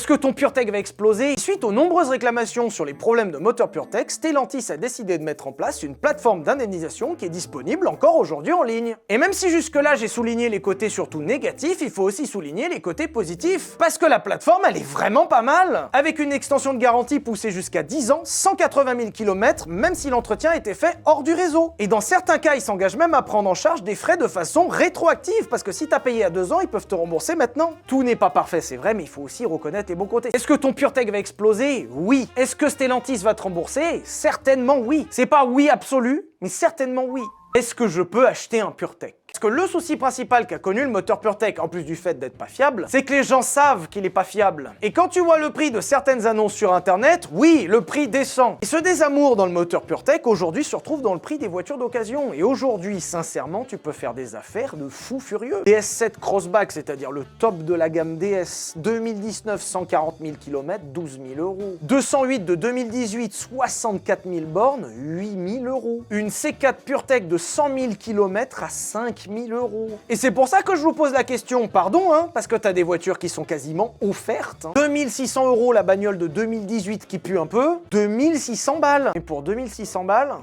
Est-ce que ton PureTech va exploser? Suite aux nombreuses réclamations sur les problèmes de moteur PureTech, Stellantis a décidé de mettre en place une plateforme d'indemnisation qui est disponible encore aujourd'hui en ligne. Et même si jusque-là j'ai souligné les côtés surtout négatifs, il faut aussi souligner les côtés positifs. Parce que la plateforme, elle est vraiment pas mal. Avec une extension de garantie poussée jusqu'à 10 ans, 180 000 km, même si l'entretien était fait hors du réseau. Et dans certains cas, ils s'engagent même à prendre en charge des frais de façon rétroactive, parce que si t'as payé à 2 ans, ils peuvent te rembourser maintenant. Tout n'est pas parfait, c'est vrai, mais il faut aussi reconnaître les bons côtés. Est-ce que ton PureTech va exploser? Oui. Est-ce que Stellantis va te rembourser? Certainement oui. C'est pas oui absolu, mais certainement oui. Est-ce que je peux acheter un PureTech? Parce que le souci principal qu'a connu le moteur PureTech, en plus du fait d'être pas fiable, c'est que les gens savent qu'il est pas fiable. Et quand tu vois le prix de certaines annonces sur internet, oui, le prix descend. Et ce désamour dans le moteur PureTech, aujourd'hui, se retrouve dans le prix des voitures d'occasion. Et aujourd'hui, sincèrement, tu peux faire des affaires de fou furieux. DS7 Crossback, c'est-à-dire le top de la gamme DS, 2019, 140 000 km, 12 000 €. 208 de 2018, 64 000 bornes, 8 000 €. Une C4 PureTech de 100 000 km à 5 000 €. Et c'est pour ça que je vous pose la question, pardon, parce que t'as des voitures qui sont quasiment offertes. 2600 € la bagnole de 2018 qui pue un peu, 2600 balles. Et pour 2600 balles...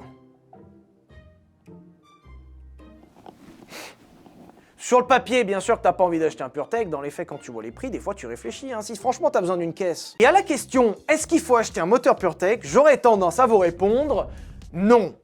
Sur le papier, bien sûr que t'as pas envie d'acheter un PureTech, dans les faits, quand tu vois les prix, des fois tu réfléchis, si franchement t'as besoin d'une caisse. Et à la question, est-ce qu'il faut acheter un moteur PureTech, j'aurais tendance à vous répondre, non.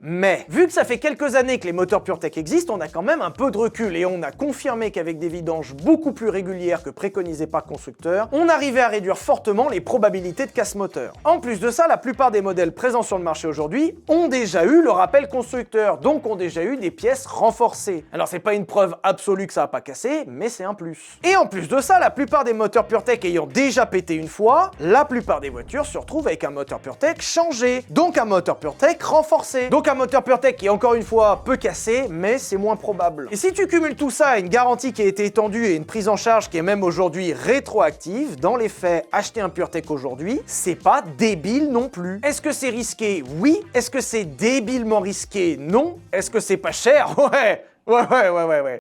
Mais, vu que ça fait quelques années que les moteurs PureTech existent, on a quand même un peu de recul et on a confirmé qu'avec des vidanges beaucoup plus régulières que préconisées par le constructeur, on arrivait à réduire fortement les probabilités de casse moteur. En plus de ça, la plupart des modèles présents sur le marché aujourd'hui ont déjà eu le rappel constructeur, donc ont déjà eu des pièces renforcées. Alors c'est pas une preuve absolue que ça va pas casser, mais c'est un plus. Et en plus de ça, la plupart des moteurs PureTech ayant déjà pété une fois, la plupart des voitures se retrouvent avec un moteur PureTech changé, donc un moteur PureTech renforcé. Donc un moteur PureTech qui, encore une fois, peut casser, mais c'est moins probable. Et si tu cumules tout ça à une garantie qui a été étendue et une prise en charge qui est même aujourd'hui rétroactive, dans les faits, acheter un PureTech aujourd'hui, c'est pas débile non plus. Est-ce que c'est risqué? Oui. Est-ce que c'est débilement risqué? Non. Est-ce que c'est pas cher? Ouais. Ouais.